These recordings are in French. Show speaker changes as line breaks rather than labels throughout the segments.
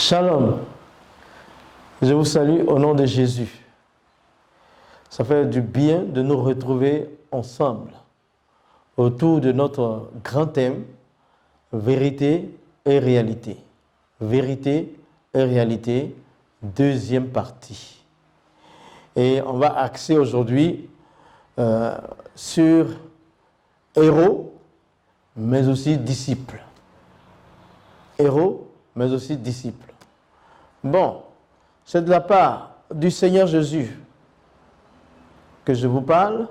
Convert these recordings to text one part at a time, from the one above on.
Shalom, je vous salue au nom de Jésus. Ça fait du bien de nous retrouver ensemble autour de notre grand thème, vérité et réalité. Vérité et réalité, deuxième partie. Et on va axer aujourd'hui sur héros, mais aussi disciples. Héros, mais aussi disciples. Bon, c'est de la part du Seigneur Jésus que je vous parle,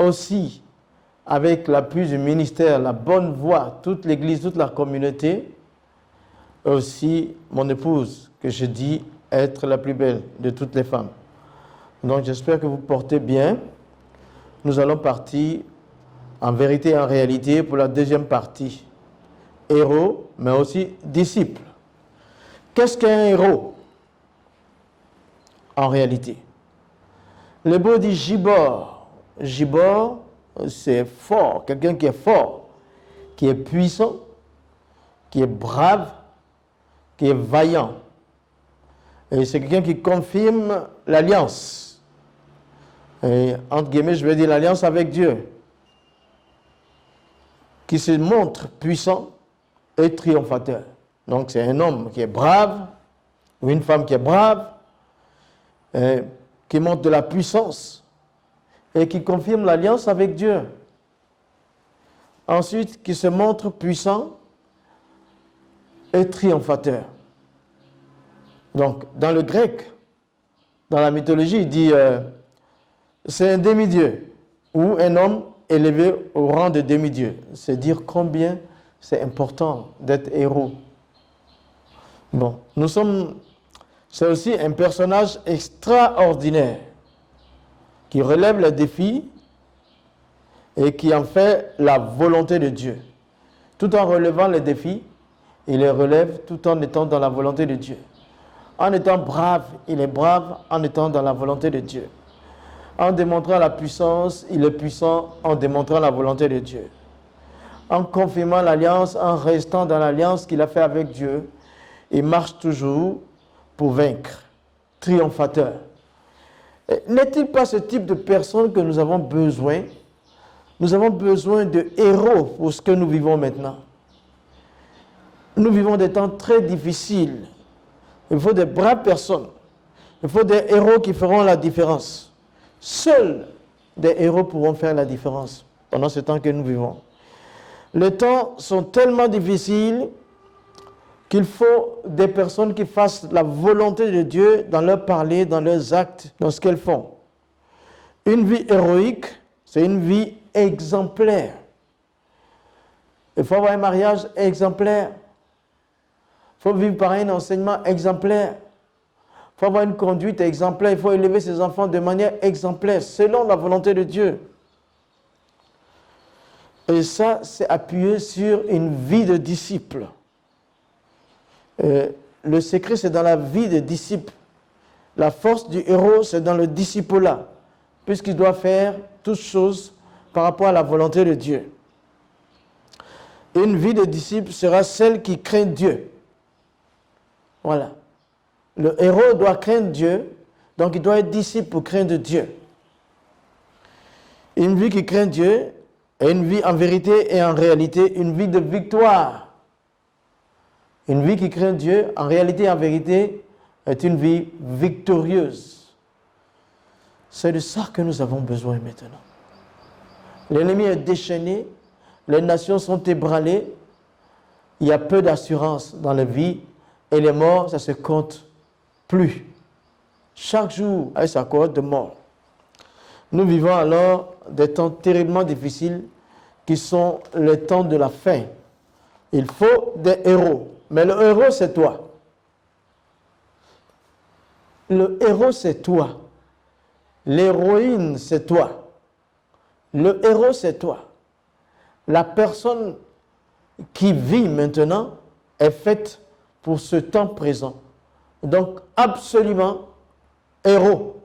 aussi avec l'appui du ministère, la bonne voix, toute l'Église, toute la communauté, et aussi mon épouse, que je dis être la plus belle de toutes les femmes. Donc j'espère que vous portez bien. Nous allons partir en vérité et en réalité pour la deuxième partie. Héros, mais aussi disciples. Qu'est-ce qu'un héros en réalité? L'hébreu dit Gibor. Gibor, c'est fort, quelqu'un qui est fort, qui est puissant, qui est brave, qui est vaillant. Et c'est quelqu'un qui confirme l'alliance. Et entre guillemets, je vais dire l'alliance avec Dieu. Qui se montre puissant et triomphateur. Donc c'est un homme qui est brave, ou une femme qui est brave, qui montre de la puissance et qui confirme l'alliance avec Dieu. Ensuite, qui se montre puissant et triomphateur. Donc, dans le grec, dans la mythologie, il dit c'est un demi-dieu ou un homme élevé au rang de demi-dieu. C'est dire combien c'est important d'être héros. Bon, c'est aussi un personnage extraordinaire qui relève les défis et qui en fait la volonté de Dieu. Tout en relevant les défis, il les relève tout en étant dans la volonté de Dieu. En étant brave, il est brave en étant dans la volonté de Dieu. En démontrant la puissance, il est puissant en démontrant la volonté de Dieu. En confirmant l'alliance, en restant dans l'alliance qu'il a fait avec Dieu, il marche toujours pour vaincre, triomphateur. N'est-il pas ce type de personne que nous avons besoin? Nous avons besoin de héros pour ce que nous vivons maintenant. Nous vivons des temps très difficiles. Il faut des braves personnes. Il faut des héros qui feront la différence. Seuls des héros pourront faire la différence pendant ce temps que nous vivons. Les temps sont tellement difficiles qu'il faut des personnes qui fassent la volonté de Dieu dans leur parler, dans leurs actes, dans ce qu'elles font. Une vie héroïque, c'est une vie exemplaire. Il faut avoir un mariage exemplaire. Il faut vivre par un enseignement exemplaire. Il faut avoir une conduite exemplaire. Il faut élever ses enfants de manière exemplaire, selon la volonté de Dieu. Et ça, c'est appuyé sur une vie de disciple. Le secret, c'est dans la vie de disciple. La force du héros, c'est dans le disciple-là, puisqu'il doit faire toutes choses par rapport à la volonté de Dieu. Une vie de disciple sera celle qui craint Dieu. Voilà. Le héros doit craindre Dieu, donc il doit être disciple pour craindre Dieu. Une vie qui craint Dieu est une vie en vérité et en réalité, une vie de victoire. Une vie qui craint Dieu, en réalité et en vérité, est une vie victorieuse. C'est de ça que nous avons besoin maintenant. L'ennemi est déchaîné, les nations sont ébranlées, il y a peu d'assurance dans la vie et les morts, ça se compte plus. Chaque jour a sa cohorte de morts. Nous vivons alors des temps terriblement difficiles qui sont les temps de la fin. Il faut des héros. Mais le héros, c'est toi. Le héros, c'est toi. L'héroïne, c'est toi. Le héros, c'est toi. La personne qui vit maintenant est faite pour ce temps présent. Donc, absolument, héros.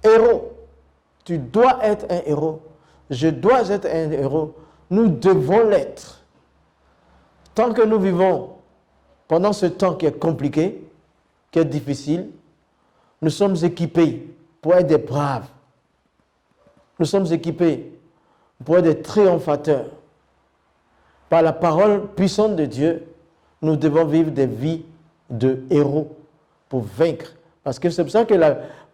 Héros. Tu dois être un héros. Je dois être un héros. Nous devons l'être. Tant que nous vivons pendant ce temps qui est compliqué, qui est difficile, nous sommes équipés pour être des braves. Nous sommes équipés pour être des triomphateurs. Par la parole puissante de Dieu, nous devons vivre des vies de héros pour vaincre. Parce que c'est pour ça que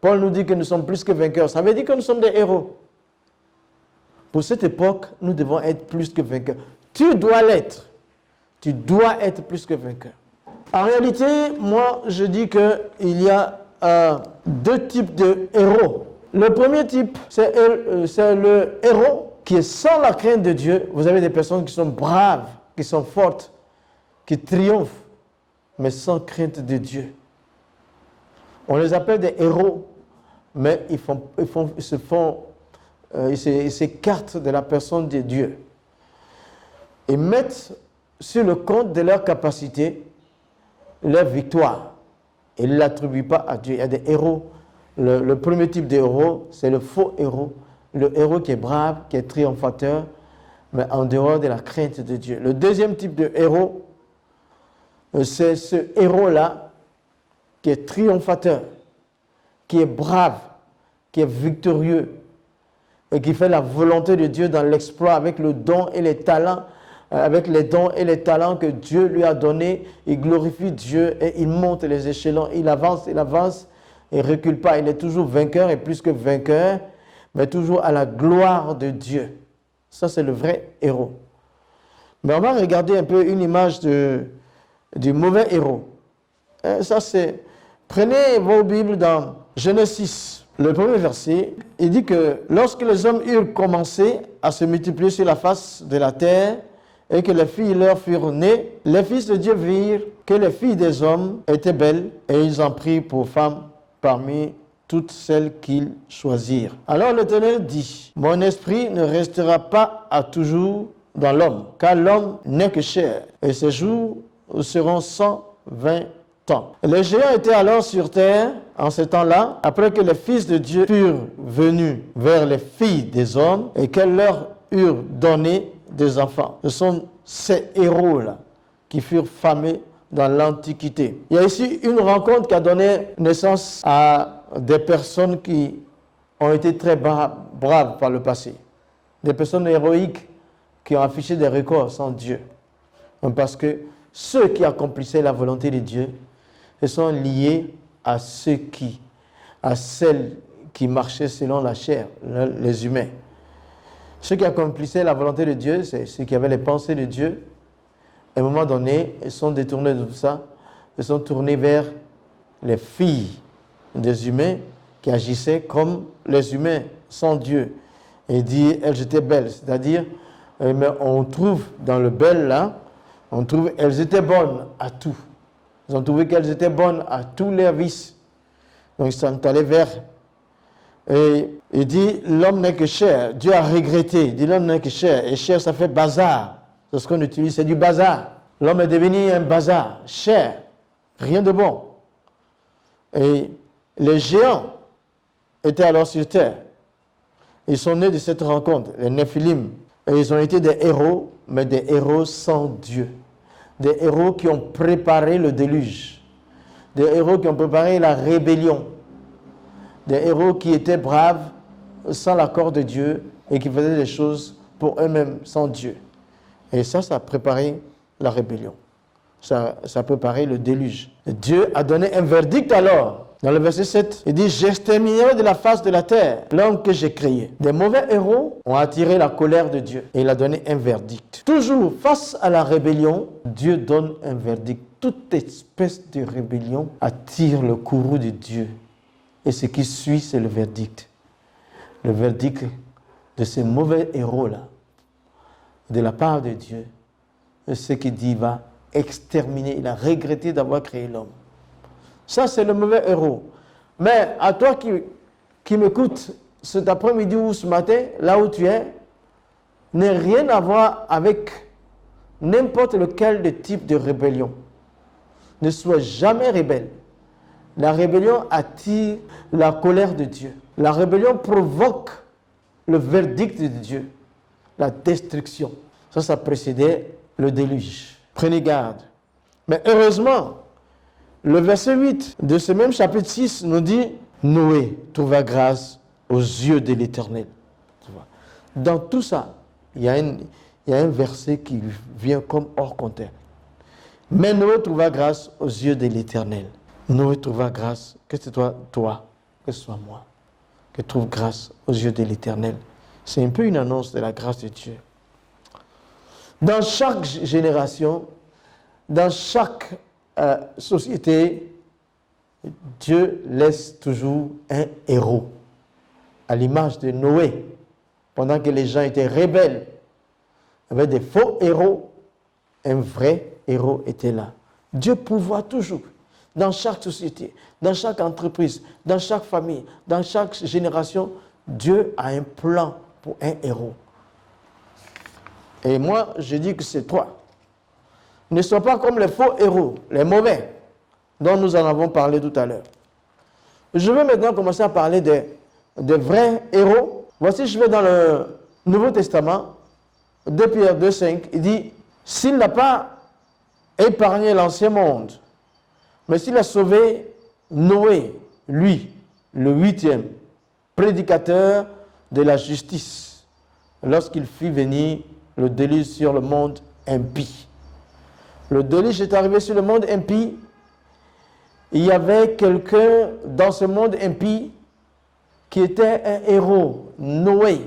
Paul nous dit que nous sommes plus que vainqueurs. Ça veut dire que nous sommes des héros. Pour cette époque, nous devons être plus que vainqueurs. Tu dois l'être. Tu dois être plus que vainqueur. En réalité, moi, je dis qu'il y a deux types de héros. Le premier type, c'est le héros qui est sans la crainte de Dieu. Vous avez des personnes qui sont braves, qui sont fortes, qui triomphent, mais sans crainte de Dieu. On les appelle des héros, mais ils s'écartent de la personne de Dieu. Ils mettent sur le compte de leur capacité leur victoire. Ils ne l'attribuent pas à Dieu. Il y a des héros. Le premier type de héros, c'est le faux héros. Le héros qui est brave, qui est triomphateur, mais en dehors de la crainte de Dieu. Le deuxième type de héros, c'est ce héros-là qui est triomphateur, qui est brave, qui est victorieux et qui fait la volonté de Dieu dans l'exploit avec le don et les talents, avec les dons et les talents que Dieu lui a donnés. Il glorifie Dieu et il monte les échelons. Il avance, il ne recule pas. Il est toujours vainqueur et plus que vainqueur, mais toujours à la gloire de Dieu. Ça, c'est le vrai héros. Mais on va regarder un peu une image du mauvais héros. Ça, c'est... Prenez vos Bibles dans Genèse 6, le premier verset. Il dit que lorsque les hommes eurent commencé à se multiplier sur la face de la terre et que les filles leur furent nées, les fils de Dieu virent que les filles des hommes étaient belles et ils en prirent pour femmes parmi toutes celles qu'ils choisirent. Alors l'Éternel dit, « Mon esprit ne restera pas à toujours dans l'homme, car l'homme n'est que chair, et ses jours seront 120 ans. » Les géants étaient alors sur terre en ce temps-là, après que les fils de Dieu furent venus vers les filles des hommes et qu'elles leur eurent donné des enfants. Ce sont ces héros-là qui furent famés dans l'Antiquité. Il y a ici une rencontre qui a donné naissance à des personnes qui ont été très braves par le passé. Des personnes héroïques qui ont affiché des records sans Dieu. Parce que ceux qui accomplissaient la volonté de Dieu, se sont liés à celles qui marchaient selon la chair, les humains. Ceux qui accomplissaient la volonté de Dieu, c'est ceux qui avaient les pensées de Dieu. À un moment donné, ils sont détournés de tout ça. Ils sont tournés vers les filles des humains qui agissaient comme les humains sans Dieu. Et il dit, elles étaient belles. C'est-à-dire, mais on trouve dans le bel là, on trouve, elles étaient bonnes à tout. Ils ont trouvé qu'elles étaient bonnes à tous leurs vices. Donc ils sont allés vers. Et il dit, l'homme n'est que chair. Dieu a regretté. Il dit, l'homme n'est que chair. Et chair, ça fait bazar. C'est ce qu'on utilise, c'est du bazar. L'homme est devenu un bazar. Chair. Rien de bon. Et les géants étaient alors sur terre. Ils sont nés de cette rencontre, les Néphilim. Et ils ont été des héros, mais des héros sans Dieu. Des héros qui ont préparé le déluge. Des héros qui ont préparé la rébellion. Des héros qui étaient braves sans l'accord de Dieu et qui faisaient des choses pour eux-mêmes sans Dieu. Et ça a préparé la rébellion. Ça a préparé le déluge. Et Dieu a donné un verdict alors. Dans le verset 7, il dit « J'exterminerai de la face de la terre l'homme que j'ai créé. » Des mauvais héros ont attiré la colère de Dieu et il a donné un verdict. Toujours face à la rébellion, Dieu donne un verdict. Toute espèce de rébellion attire le courroux de Dieu. Et ce qui suit, c'est le verdict. Le verdict de ces mauvais héros-là, de la part de Dieu, ce qu'il dit va exterminer. Il a regretté d'avoir créé l'homme. Ça, c'est le mauvais héros. Mais à toi qui m'écoutes cet après-midi ou ce matin, là où tu es, n'a rien à voir avec n'importe lequel de type de rébellion. Ne sois jamais rebelle. La rébellion attire la colère de Dieu. La rébellion provoque le verdict de Dieu, la destruction. Ça précédait le déluge. Prenez garde. Mais heureusement, le verset 8 de ce même chapitre 6 nous dit « Noé trouva grâce aux yeux de l'Éternel ». Dans tout ça, il y a un verset qui vient comme hors contexte. Mais Noé trouva grâce aux yeux de l'Éternel. Noé trouva grâce, que ce soit toi, que ce soit moi, que trouve grâce aux yeux de l'Éternel. C'est un peu une annonce de la grâce de Dieu. Dans chaque génération, dans chaque société, Dieu laisse toujours un héros. À l'image de Noé, pendant que les gens étaient rebelles, il y avait des faux héros, un vrai héros était là. Dieu pourvoit toujours, dans chaque société, dans chaque entreprise, dans chaque famille, dans chaque génération, Dieu a un plan pour un héros. Et moi, je dis que c'est toi. Ne sois pas comme les faux héros, les mauvais, dont nous en avons parlé tout à l'heure. Je vais maintenant commencer à parler des vrais héros. Voici, je vais dans le Nouveau Testament, 2 Pierre 2,5, il dit « S'il n'a pas épargné l'ancien monde, mais s'il a sauvé Noé, lui, le 8e, prédicateur de la justice, lorsqu'il fit venir le déluge sur le monde impie. » Le déluge est arrivé sur le monde impie. Il y avait quelqu'un dans ce monde impie qui était un héros, Noé.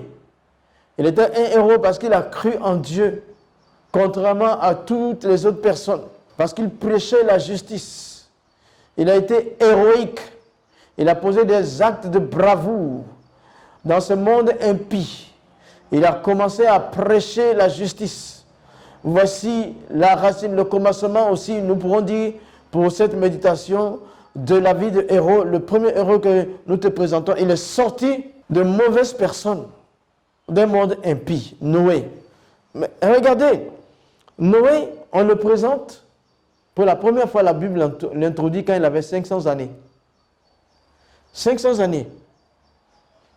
Il était un héros parce qu'il a cru en Dieu, contrairement à toutes les autres personnes, parce qu'il prêchait la justice. Il a été héroïque. Il a posé des actes de bravoure dans ce monde impie. Il a commencé à prêcher la justice. Voici la racine, le commencement aussi, nous pourrons dire, pour cette méditation de la vie de héros. Le premier héros que nous te présentons, il est sorti de mauvaises personnes, d'un monde impie, Noé. Mais regardez, Noé, on le présente, pour la première fois, la Bible l'introduit quand il avait 500 années. 500 années.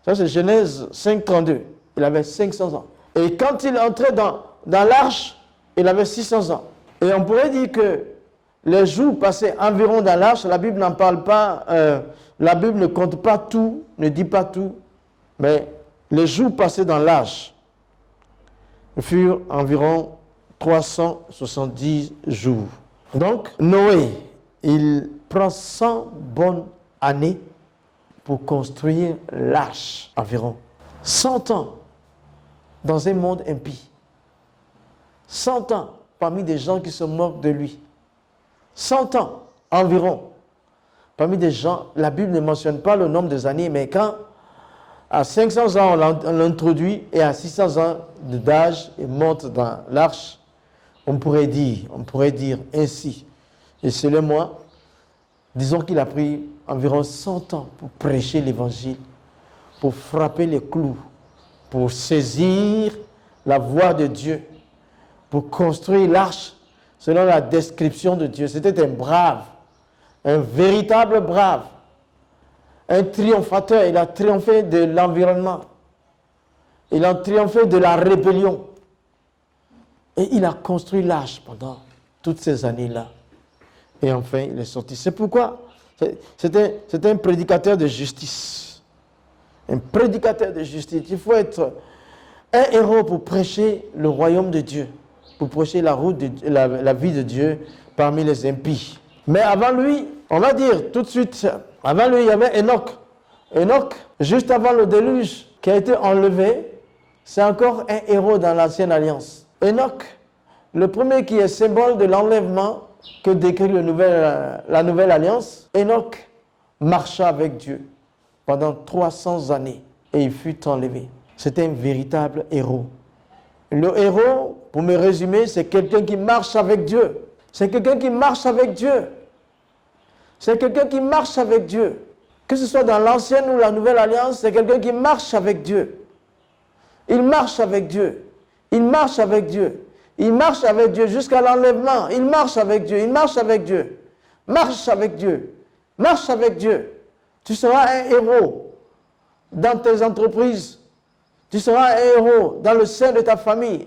Ça, c'est Genèse 5,32. Il avait 500 ans. Et quand il entrait dans l'arche, il avait 600 ans. Et on pourrait dire que les jours passés environ dans l'arche, la Bible n'en parle pas, la Bible ne compte pas tout, ne dit pas tout, mais les jours passés dans l'arche furent environ 370 jours. Donc, Noé, il prend 100 bonnes années pour construire l'arche, environ 100 ans dans un monde impie. 100 ans parmi des gens qui se moquent de lui. 100 ans environ parmi des gens, la Bible ne mentionne pas le nombre des années, mais quand à 500 ans on l'introduit et à 600 ans d'âge il monte dans l'arche, on pourrait dire ainsi. Et selon moi, disons qu'il a pris environ 100 ans pour prêcher l'évangile, pour frapper les clous, pour saisir la voix de Dieu, pour construire l'arche selon la description de Dieu. C'était un brave, un véritable brave, un triomphateur. Il a triomphé de l'environnement. Il a triomphé de la rébellion. Et il a construit l'arche pendant toutes ces années-là. Et enfin, il est sorti. C'est pourquoi c'était un prédicateur de justice. Un prédicateur de justice. Il faut être un héros pour prêcher le royaume de Dieu, pour prêcher la vie de Dieu parmi les impies. Mais avant lui, on va dire tout de suite, avant lui, il y avait Enoch. Enoch, juste avant le déluge, qui a été enlevé, c'est encore un héros dans l'ancienne alliance. Enoch, le premier qui est symbole de l'enlèvement que décrit la nouvelle alliance, Enoch marcha avec Dieu pendant 300 années et il fut enlevé. C'était un véritable héros. Le héros, pour me résumer, c'est quelqu'un qui marche avec Dieu. C'est quelqu'un qui marche avec Dieu. C'est quelqu'un qui marche avec Dieu. Que ce soit dans l'ancienne ou la nouvelle alliance, c'est quelqu'un qui marche avec Dieu. Il marche avec Dieu. Il marche avec Dieu. Il marche avec Dieu jusqu'à l'enlèvement. Il marche avec Dieu. Il marche avec Dieu. Marche avec Dieu. Marche avec Dieu. Tu seras un héros dans tes entreprises. Tu seras un héros dans le sein de ta famille.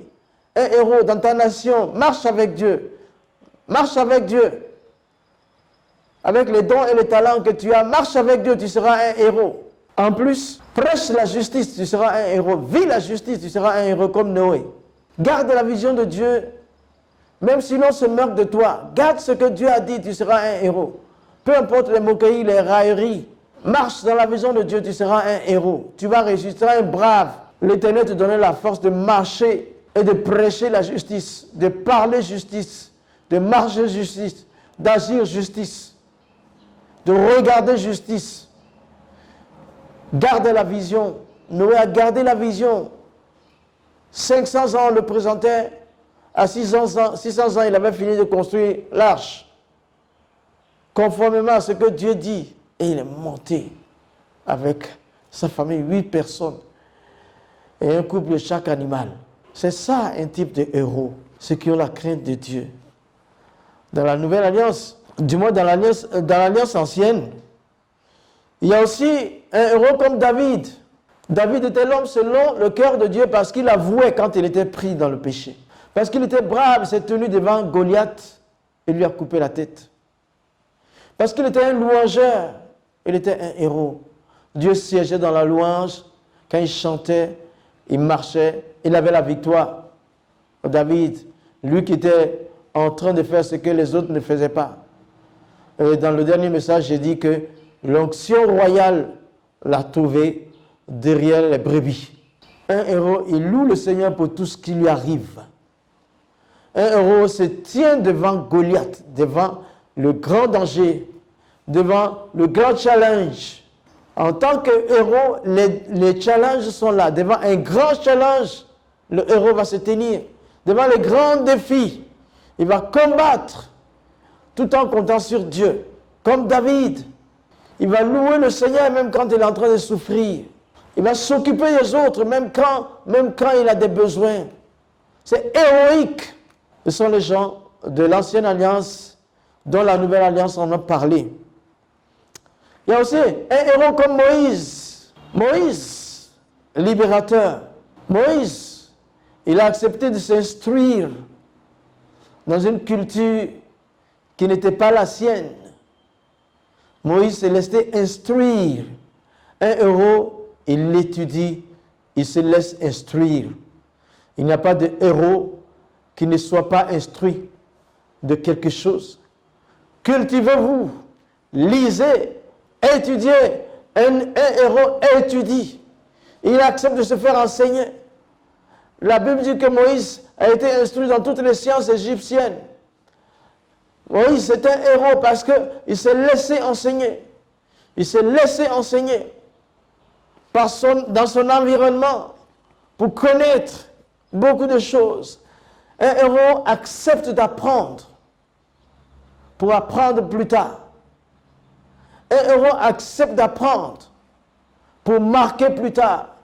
Un héros dans ta nation. Marche avec Dieu. Marche avec Dieu. Avec les dons et les talents que tu as, marche avec Dieu, tu seras un héros. En plus, prêche la justice, tu seras un héros. Vis la justice, tu seras un héros comme Noé. Garde la vision de Dieu, même si l'on se moque de toi. Garde ce que Dieu a dit, tu seras un héros. Peu importe les moqueries, les railleries. Marche dans la vision de Dieu, tu seras un héros. Tu vas réussir, tu seras un brave. L'Éternel te donnera la force de marcher et de prêcher la justice, de parler justice, de marcher justice, d'agir justice, de regarder justice. Garde la vision. Noé a gardé la vision. 500 ans on le présentait. À 600 ans, il avait fini de construire l'arche. Conformément à ce que Dieu dit. Et il est monté avec sa famille, 8 personnes. Et un couple de chaque animal. C'est ça un type de héros. Ceux qui ont la crainte de Dieu. Dans la nouvelle alliance, du moins dans l'alliance ancienne, il y a aussi un héros comme David. David était l'homme selon le cœur de Dieu parce qu'il avouait quand il était pris dans le péché. Parce qu'il était brave, il s'est tenu devant Goliath et lui a coupé la tête. Parce qu'il était un louangeur, il était un héros. Dieu siégeait dans la louange, quand il chantait, il marchait, il avait la victoire. David, lui qui était en train de faire ce que les autres ne faisaient pas. Et dans le dernier message, j'ai dit que l'onction royale l'a trouvé derrière les brebis. Un héros, il loue le Seigneur pour tout ce qui lui arrive. Un héros se tient devant Goliath, devant le grand danger, devant le grand challenge. En tant que héros, les challenges sont là. Devant un grand challenge, le héros va se tenir. Devant les grands défis, il va combattre tout en comptant sur Dieu. Comme David, il va louer le Seigneur même quand il est en train de souffrir. Il va s'occuper des autres même quand il a des besoins. C'est héroïque. Ce sont les gens de l'ancienne alliance dont la nouvelle alliance en a parlé. Il y a aussi un héros comme Moïse. Moïse, libérateur. Moïse, il a accepté de s'instruire dans une culture qui n'était pas la sienne. Moïse s'est laissé instruire. Un héros, il l'étudie, il se laisse instruire. Il n'y a pas de héros qui ne soit pas instruit de quelque chose. Cultivez-vous, lisez, étudiez. Un héros étudie. Il accepte de se faire enseigner. La Bible dit que Moïse a été instruit dans toutes les sciences égyptiennes. Moïse, c'est un héros parce qu'il s'est laissé enseigner. Il s'est laissé enseigner dans son environnement pour connaître beaucoup de choses. Un héros accepte d'apprendre pour apprendre plus tard. Un héros accepte d'apprendre pour marquer plus tard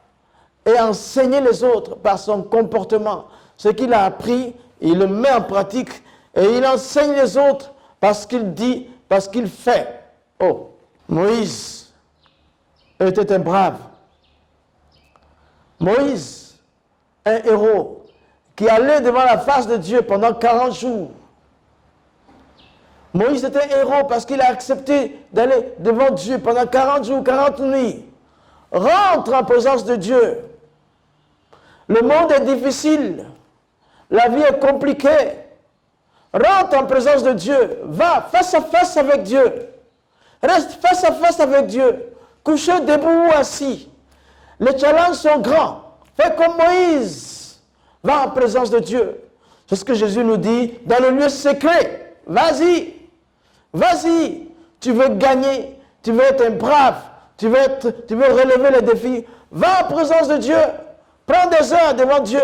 et enseigner les autres par son comportement. Ce qu'il a appris, il le met en pratique et il enseigne les autres parce qu'il dit, parce qu'il fait. Oh, Moïse était un brave. Moïse, un héros qui allait devant la face de Dieu pendant 40 jours. Moïse était un héros parce qu'il a accepté d'aller devant Dieu pendant 40 jours, 40 nuits. Rentre en présence de Dieu. Le monde est difficile. La vie est compliquée. Rentre en présence de Dieu. Va face à face avec Dieu. Reste face à face avec Dieu. Couché, debout ou assis. Les challenges sont grands. Fais comme Moïse. Va en présence de Dieu. C'est ce que Jésus nous dit dans le lieu secret. Vas-y. Vas-y. Tu veux gagner. Tu veux être un brave. Tu veux relever les défis. Va en présence de Dieu. Prends des heures devant Dieu.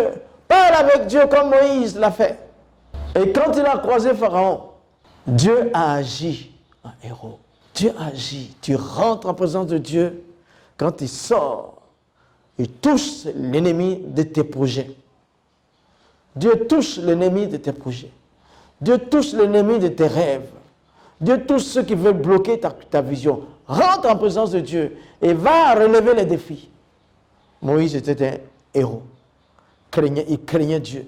Parle avec Dieu comme Moïse l'a fait. Et quand il a croisé Pharaon, Dieu a agi en héros. Dieu agit. Tu rentres en présence de Dieu. Quand il sort, il touche l'ennemi de tes projets. Dieu touche l'ennemi de tes projets. Dieu touche l'ennemi de tes rêves. Dieu touche ceux qui veulent bloquer ta vision. Rentre en présence de Dieu et va relever les défis. Moïse était un héros. Il craignait Dieu.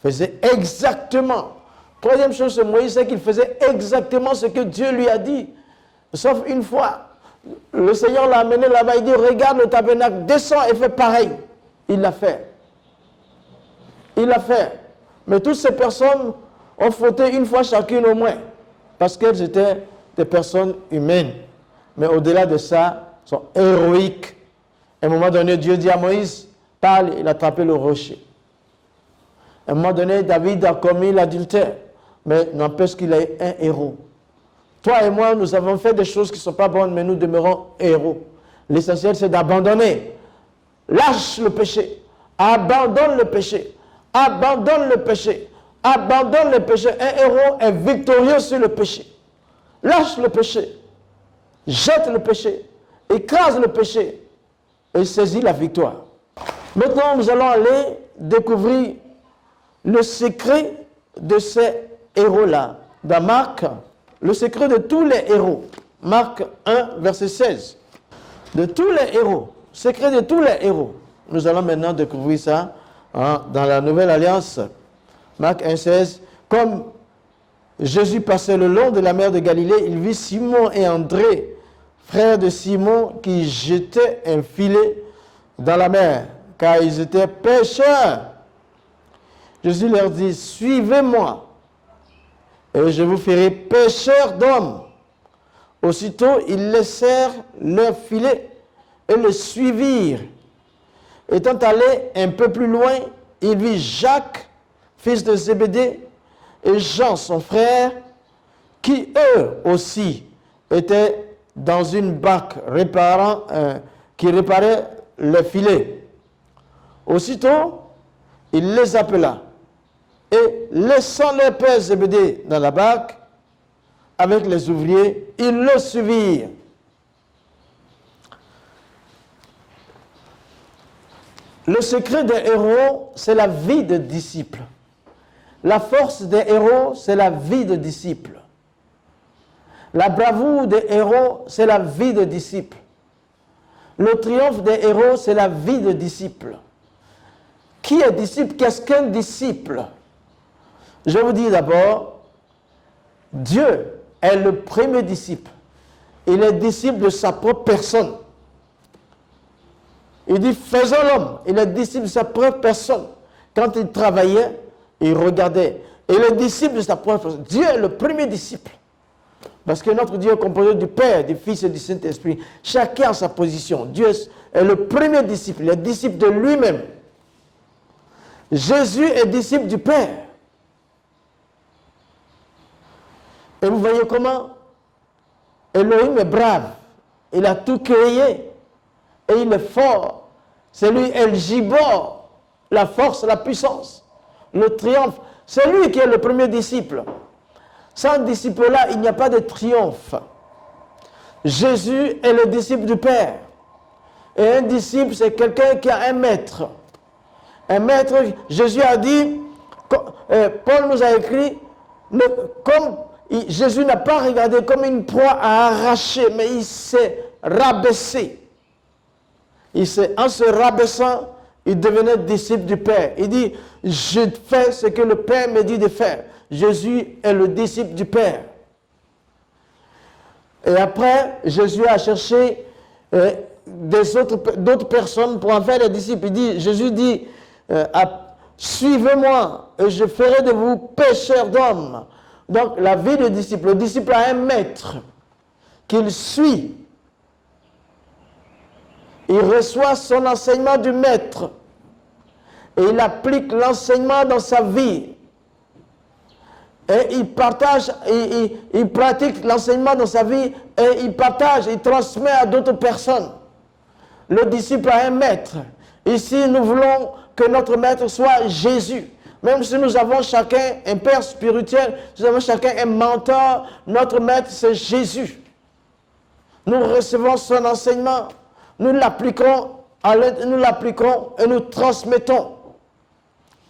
Faisait exactement Troisième chose, c'est Moïse, c'est qu'il faisait exactement ce que Dieu lui a dit. Sauf une fois, le Seigneur l'a amené là-bas, il dit, regarde le tabernacle, descends et fais pareil. Il l'a fait. Il l'a fait. Mais toutes ces personnes ont fauté une fois chacune au moins, parce qu'elles étaient des personnes humaines. Mais au-delà de ça, elles sont héroïques. À un moment donné, Dieu dit à Moïse, parle, il a attrapé le rocher. À un moment donné, David a commis l'adultère, mais n'empêche qu'il est un héros. Toi et moi, nous avons fait des choses qui ne sont pas bonnes, mais nous demeurons héros. L'essentiel, c'est d'abandonner. Lâche le péché. Abandonne le péché. Abandonne le péché. Abandonne le péché. Un héros est victorieux sur le péché. Lâche le péché. Jette le péché. Écrase le péché. Et saisis la victoire. Maintenant, nous allons aller découvrir le secret de ces héros-là. Dans Marc, le secret de tous les héros. Marc 1, verset 16. De tous les héros. Secret de tous les héros. Nous allons maintenant découvrir ça dans la Nouvelle Alliance. Marc 1, 16. Comme Jésus passait le long de la mer de Galilée, il vit Simon et André, frères de Simon, qui jetaient un filet dans la mer, car ils étaient pêcheurs. Jésus leur dit, suivez-moi, et je vous ferai pêcheurs d'hommes. Aussitôt, ils laissèrent leur filet et le suivirent. Étant allés un peu plus loin, il vit Jacques, fils de Zébédée, et Jean, son frère, qui eux aussi étaient dans une barque qui réparait le filet. Aussitôt, il les appela et laissant leur père Zébédée dans la barque avec les ouvriers, ils le suivirent. Le secret des héros, c'est la vie de disciples. La force des héros, c'est la vie de disciples. La bravoure des héros, c'est la vie de disciples. Le triomphe des héros, c'est la vie de disciples. Qui est disciple? Qu'est-ce qu'un disciple? Je vous dis d'abord, Dieu est le premier disciple. Il est disciple de sa propre personne. Il dit, faisons l'homme. Il est disciple de sa propre personne. Quand il travaillait, il regardait. Et il est disciple de sa propre personne. Dieu est le premier disciple. Parce que notre Dieu est composé du Père, du Fils et du Saint-Esprit. Chacun a sa position. Dieu est le premier disciple. Il est disciple de lui-même. Jésus est disciple du Père. Et vous voyez comment Elohim est brave. Il a tout créé. Et il est fort. C'est lui El Gibor, la force, la puissance, le triomphe. C'est lui qui est le premier disciple. Sans disciple-là, il n'y a pas de triomphe. Jésus est le disciple du Père. Et un disciple, c'est quelqu'un qui a un maître. Un maître, Jésus a dit, Paul nous a écrit, comme Jésus n'a pas regardé comme une proie à arracher, mais il s'est rabaissé. En se rabaissant, il devenait disciple du Père. Il dit, je fais ce que le Père me dit de faire. Jésus est le disciple du Père. Et après, Jésus a cherché d'autres personnes pour en faire des disciples. Jésus dit, suivez-moi et je ferai de vous pêcheurs d'hommes. Donc la vie de disciple, le disciple a un maître qu'il suit. Il reçoit son enseignement du maître et il applique l'enseignement dans sa vie. Et il partage, il pratique l'enseignement dans sa vie et il partage, il transmet à d'autres personnes. Le disciple a un maître. Ici, nous voulons que notre maître soit Jésus. Même si nous avons chacun un père spirituel, nous avons chacun un mentor, notre maître c'est Jésus. Nous recevons son enseignement, nous l'appliquons et nous transmettons.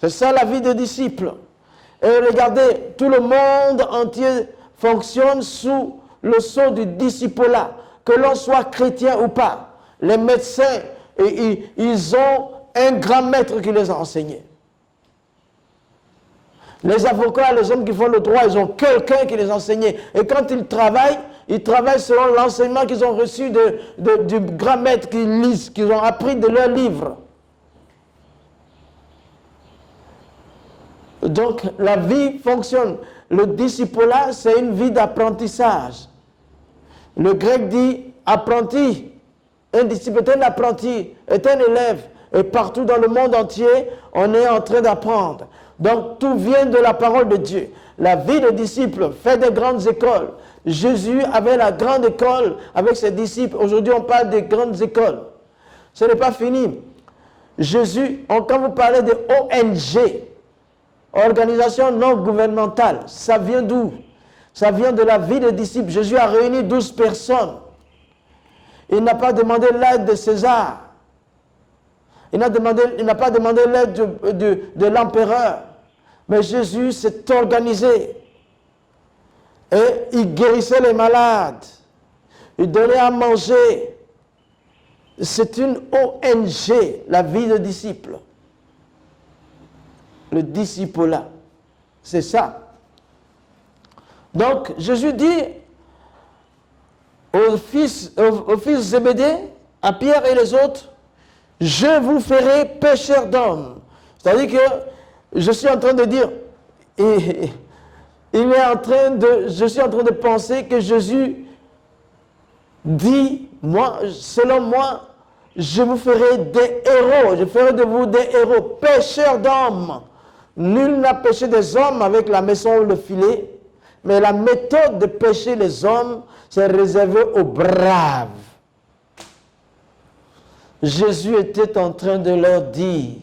C'est ça la vie de disciple. Et regardez, tout le monde entier fonctionne sous le sceau du disciple-là, que l'on soit chrétien ou pas. Les médecins, ils ont un grand maître qui les a enseignés. Les avocats, les hommes qui font le droit, ils ont quelqu'un qui les enseigne. Et quand ils travaillent selon l'enseignement qu'ils ont reçu du grand maître qu'ils lisent, qu'ils ont appris de leurs livres. Donc, la vie fonctionne. Le discipulat, c'est une vie d'apprentissage. Le grec dit apprenti. Un disciple est un apprenti, est un élève. Et partout dans le monde entier, on est en train d'apprendre. Donc, tout vient de la parole de Dieu. La vie de disciple fait des grandes écoles. Jésus avait la grande école avec ses disciples. Aujourd'hui, on parle des grandes écoles. Ce n'est pas fini. Jésus, quand vous parlez de ONG, organisation non gouvernementale, ça vient d'où? Ça vient de la vie des disciples. Jésus a réuni 12 personnes. Il n'a pas demandé l'aide de César. Il n'a pas demandé l'aide de l'empereur. Mais Jésus s'est organisé. Et il guérissait les malades. Il donnait à manger. C'est une ONG, la vie de disciple. Le discipulat. C'est ça. Donc, Jésus dit aux fils Zébédée, à Pierre et les autres, je vous ferai pécheurs d'hommes. C'est-à-dire que je suis en train de dire, je suis en train de penser que Jésus dit, selon moi, je vous ferai des héros, je ferai de vous des héros, pécheurs d'hommes. Nul n'a péché des hommes avec la maison ou le filet, mais la méthode de pécher les hommes, c'est réservé aux braves. Jésus était en train de leur dire,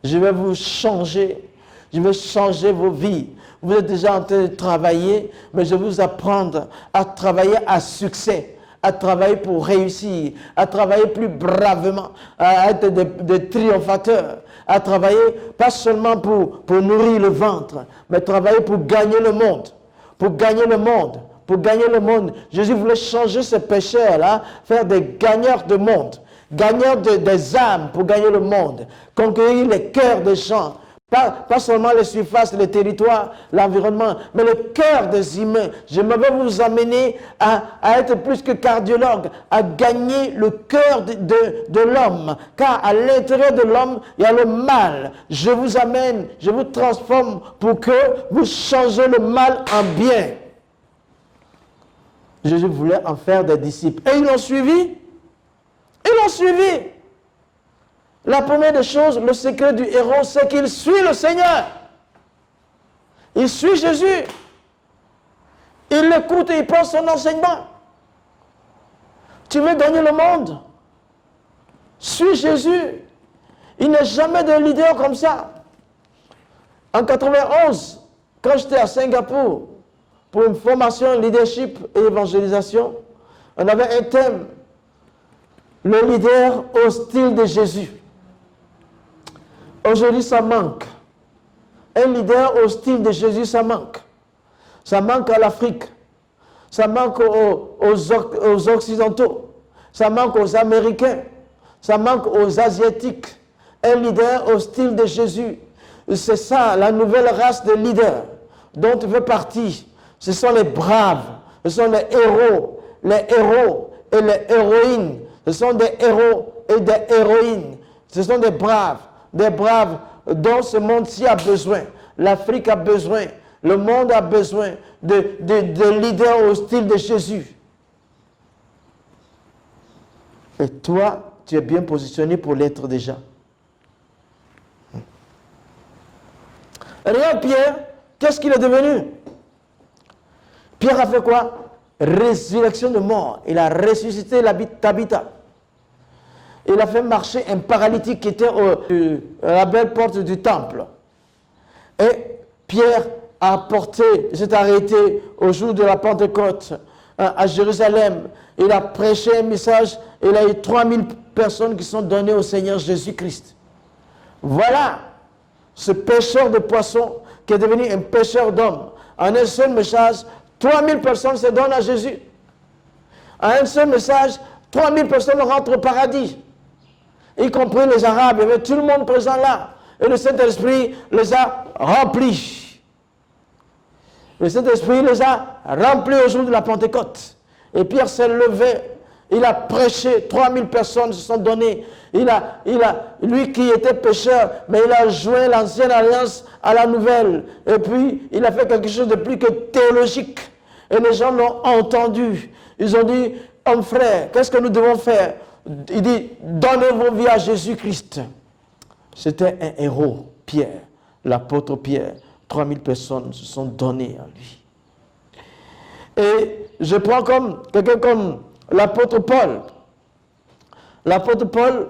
je vais vous changer, je vais changer vos vies. Vous êtes déjà en train de travailler, mais je vais vous apprendre à travailler à succès, à travailler pour réussir, à travailler plus bravement, à être des triomphateurs, à travailler pas seulement pour nourrir le ventre, mais travailler pour gagner le monde, pour gagner le monde, pour gagner le monde. Jésus voulait changer ces pécheurs-là, faire des gagneurs de monde, gagneurs des âmes pour gagner le monde, conquérir les cœurs des gens. Pas seulement les surfaces, les territoires, l'environnement, mais le cœur des humains. Je vais vous amener à être plus que cardiologue, à gagner le cœur de l'homme. Car à l'intérieur de l'homme, il y a le mal. Je vous amène, je vous transforme pour que vous changez le mal en bien. Jésus voulait en faire des disciples. Et ils l'ont suivi. Ils l'ont suivi. La première des choses, le secret du héros, c'est qu'il suit le Seigneur. Il suit Jésus. Il l'écoute et il prend son enseignement. Tu veux gagner le monde? Suis Jésus. Il n'est jamais de leader comme ça. En 91, quand j'étais à Singapour, pour une formation leadership et évangélisation, on avait un thème, le leader au style de Jésus. Aujourd'hui, ça manque. Un leader au style de Jésus, ça manque. Ça manque à l'Afrique. Ça manque aux Occidentaux. Ça manque aux Américains. Ça manque aux Asiatiques. Un leader au style de Jésus. C'est ça, la nouvelle race de leaders dont tu fais partie. Ce sont les braves. Ce sont les héros et les héroïnes. Ce sont des héros et des héroïnes. Ce sont des braves dont ce monde-ci a besoin. L'Afrique a besoin. Le monde a besoin de leaders au style de Jésus. Et toi, tu es bien positionné pour l'être déjà. Regarde Pierre, qu'est-ce qu'il est devenu? Pierre a fait quoi? Résurrection de mort. Il a ressuscité Tabitha. Il a fait marcher un paralytique qui était à la belle porte du temple. Et Pierre s'est arrêté au jour de la Pentecôte à Jérusalem. Il a prêché un message. Il a eu 3000 personnes qui sont données au Seigneur Jésus-Christ. Voilà ce pêcheur de poissons qui est devenu un pêcheur d'hommes. En un seul message, 3000 personnes se donnent à Jésus. En un seul message, 3000 personnes rentrent au paradis. Y compris les Arabes, il y avait tout le monde présent là. Et le Saint-Esprit les a remplis. Le Saint-Esprit les a remplis au jour de la Pentecôte. Et Pierre s'est levé, il a prêché, 3000 personnes se sont données. Lui qui était pécheur, mais il a joint l'ancienne alliance à la nouvelle. Et puis, il a fait quelque chose de plus que théologique. Et les gens l'ont entendu. Ils ont dit, homme frère, qu'est-ce que nous devons faire? Il dit, donnez vos vies à Jésus-Christ. C'était un héros, Pierre, l'apôtre Pierre. 3000 personnes se sont données à lui. Et je prends comme quelqu'un comme l'apôtre Paul. L'apôtre Paul,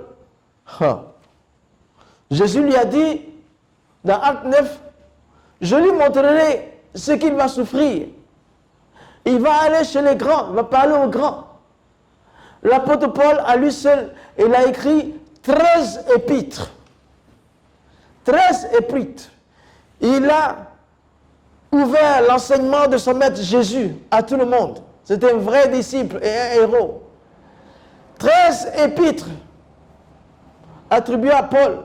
Jésus lui a dit, dans Acte 9, je lui montrerai ce qu'il va souffrir. Il va aller chez les grands, il va parler aux grands. L'apôtre Paul, à lui seul, il a écrit 13 épîtres. 13 épîtres. Il a ouvert l'enseignement de son maître Jésus à tout le monde. C'était un vrai disciple et un héros. 13 épîtres attribués à Paul.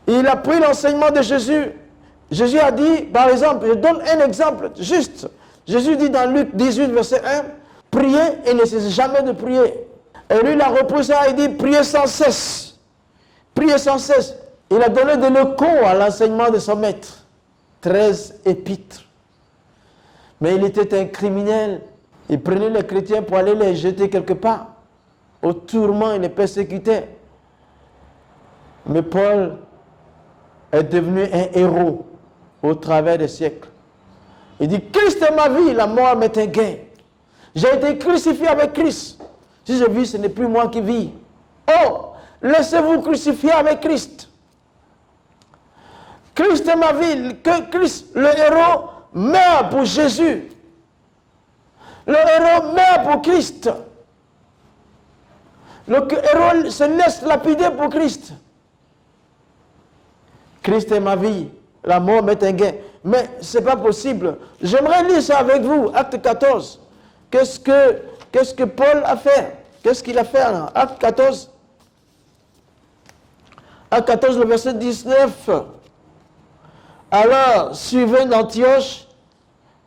Il a pris l'enseignement de Jésus. Jésus a dit, par exemple, je donne un exemple juste. Jésus dit dans Luc 18, verset 1, priez et ne cessez jamais de prier. Et lui, il a repris ça, il dit, priez sans cesse. Priez sans cesse. Il a donné de l'écho à l'enseignement de son maître. 13 épîtres. Mais il était un criminel. Il prenait les chrétiens pour aller les jeter quelque part. Au tourment, il les persécutait. Mais Paul est devenu un héros au travers des siècles. Il dit, Christ est ma vie, la mort m'est un gain. J'ai été crucifié avec Christ. Si je vis, ce n'est plus moi qui vis. Oh, laissez-vous crucifier avec Christ. Christ est ma vie, que Christ, le héros, meurt pour Jésus. Le héros meurt pour Christ. Le héros se laisse lapider pour Christ. Christ est ma vie, la mort m'est un gain. Mais ce n'est pas possible. J'aimerais lire ça avec vous, Acte 14. Qu'est-ce que Paul a fait? Qu'est-ce qu'il a fait là? Acte 14. Acte 14, le verset 19. Alors, suivant d'Antioche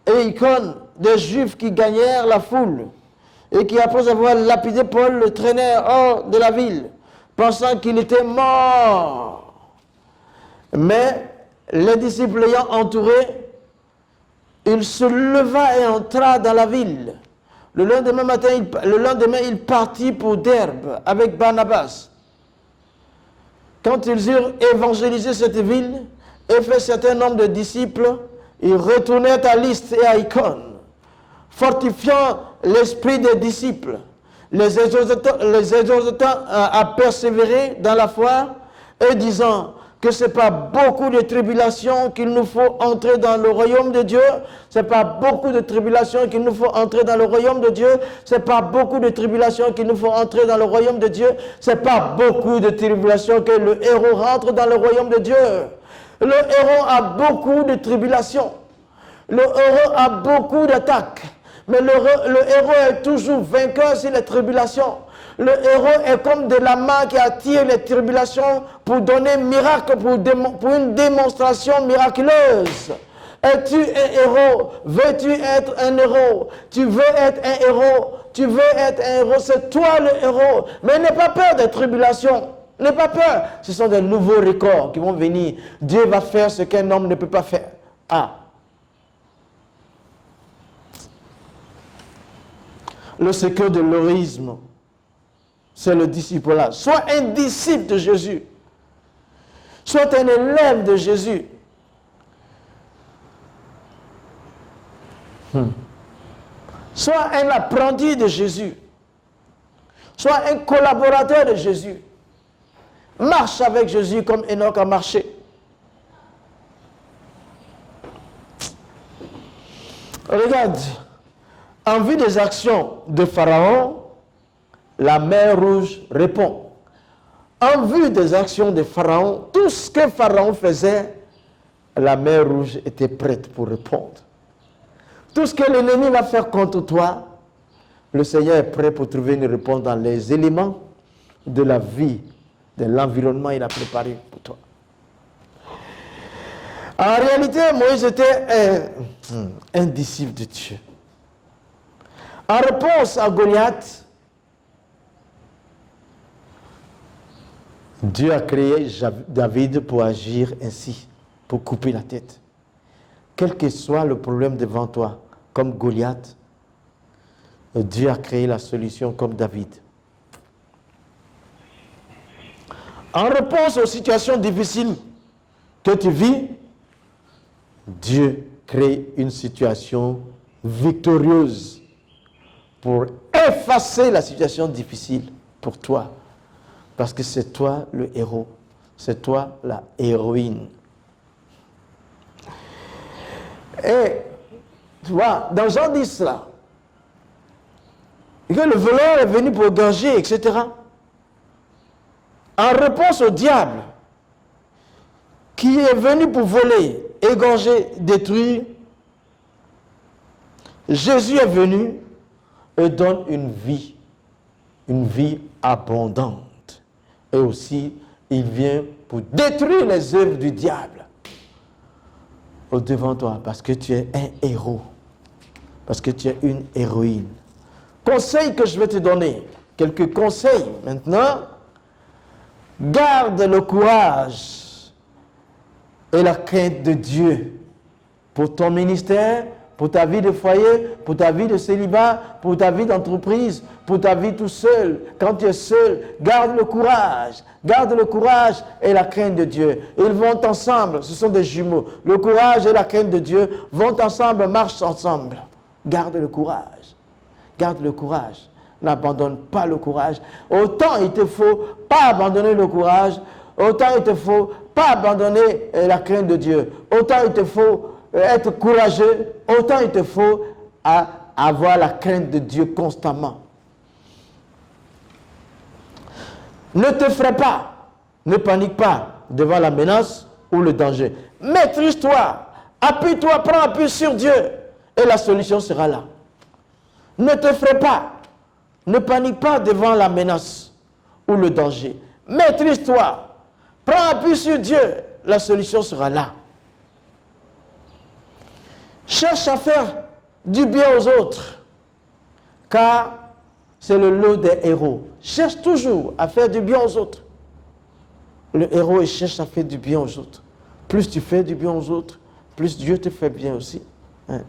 et Icône, des Juifs qui gagnèrent la foule et qui, après avoir lapidé Paul, le traînèrent hors de la ville, pensant qu'il était mort. Mais les disciples l'ayant entouré, il se leva et entra dans la ville. Le lendemain, il partit pour Derbe avec Barnabas. Quand ils eurent évangélisé cette ville et fait certain nombre de disciples, ils retournèrent à Lystre et à Icône, fortifiant l'esprit des disciples, les exhortant à persévérer dans la foi et disant que ce n'est pas beaucoup de tribulations qu'il nous faut entrer dans le royaume de Dieu. Ce n'est pas beaucoup de tribulations qu'il nous faut entrer dans le royaume de Dieu. Ce n'est pas beaucoup de tribulations qu'il nous faut entrer dans le royaume de Dieu. Ce n'est pas beaucoup de tribulations que le héros rentre dans le royaume de Dieu. Le héros a beaucoup de tribulations. Le héros a beaucoup d'attaques. Mais le héros est toujours vainqueur sur les tribulations. Le héros est comme de la main qui attire les tribulations pour donner miracle, pour une démonstration miraculeuse. Es-tu un héros? Veux-tu être un héros? Tu veux être un héros? Tu veux être un héros? C'est toi le héros. Mais n'aie pas peur des tribulations. N'aie pas peur. Ce sont des nouveaux records qui vont venir. Dieu va faire ce qu'un homme ne peut pas faire. Ah. Le secret de l'héroïsme, c'est le disciple-là. Sois un disciple de Jésus. Sois un élève de Jésus. Sois un apprenti de Jésus. Sois un collaborateur de Jésus. Marche avec Jésus comme Enoch a marché. Regarde, en vue des actions de Pharaon, la mer Rouge répond. En vue des actions de Pharaon, tout ce que Pharaon faisait, la mer Rouge était prête pour répondre. Tout ce que l'ennemi va faire contre toi, le Seigneur est prêt pour trouver une réponse dans les éléments de la vie, de l'environnement qu'il a préparé pour toi. En réalité, Moïse était un disciple de Dieu. En réponse à Goliath, Dieu a créé David pour agir ainsi, pour couper la tête. Quel que soit le problème devant toi, comme Goliath, Dieu a créé la solution comme David. En réponse aux situations difficiles que tu vis, Dieu crée une situation victorieuse pour effacer la situation difficile pour toi. Parce que c'est toi le héros, c'est toi la héroïne. Et tu vois, dans Jean 10 là, que le voleur est venu pour égorger, etc. En réponse au diable, qui est venu pour voler, égorger, détruire, Jésus est venu et donne une vie abondante. Et aussi, il vient pour détruire les œuvres du diable au-devant toi, parce que tu es un héros, parce que tu es une héroïne. Conseil que je vais te donner, quelques conseils maintenant. Garde le courage et la crainte de Dieu pour ton ministère, pour ta vie de foyer, pour ta vie de célibat, pour ta vie d'entreprise, pour ta vie tout seul. Quand tu es seul, garde le courage et la crainte de Dieu. Ils vont ensemble, ce sont des jumeaux. Le courage et la crainte de Dieu vont ensemble, marchent ensemble. Garde le courage. Garde le courage. N'abandonne pas le courage. Autant il te faut pas abandonner le courage, autant il te faut pas abandonner la crainte de Dieu. Autant il te faut être courageux, autant il te faut avoir la crainte de Dieu constamment. Ne t'effraie pas, ne panique pas devant la menace ou le danger. Maîtrise-toi, appuie-toi, prends appui sur Dieu et la solution sera là. Ne t'effraie pas, ne panique pas devant la menace ou le danger. Maîtrise-toi, prends appui sur Dieu, la solution sera là. Cherche à faire du bien aux autres, car c'est le lot des héros. Cherche toujours à faire du bien aux autres. Le héros, il cherche à faire du bien aux autres. Plus tu fais du bien aux autres, plus Dieu te fait bien aussi. Hein?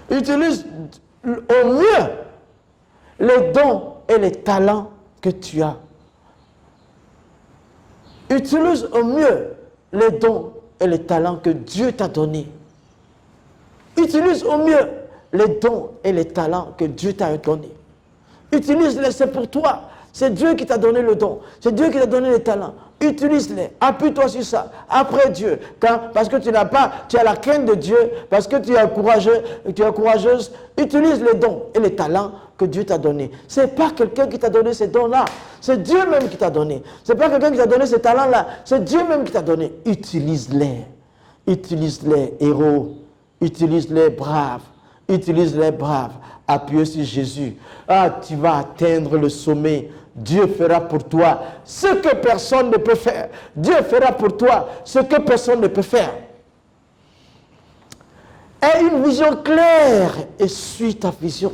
Utilise au mieux les dons et les talents que tu as. Utilise au mieux les dons et les talents que Dieu t'a donnés. Utilise au mieux les dons et les talents que Dieu t'a donnés. Utilise-les, c'est pour toi. C'est Dieu qui t'a donné le don. C'est Dieu qui t'a donné les talents. Utilise-les. Appuie-toi sur ça. Après Dieu. Parce que tu as la crainte de Dieu, parce que tu es courageux, tu es courageuse. Utilise les dons et les talents que Dieu t'a donnés. Ce n'est pas quelqu'un qui t'a donné ces dons-là. C'est Dieu même qui t'a donné. Ce n'est pas quelqu'un qui t'a donné ces talents-là. C'est Dieu même qui t'a donné. Utilise-les. Utilise-les, héros. Utilise-les, braves. Utilise-les, braves. Appuyez sur Jésus. Ah, tu vas atteindre le sommet. Dieu fera pour toi ce que personne ne peut faire. Dieu fera pour toi ce que personne ne peut faire. Aie une vision claire et suis ta vision.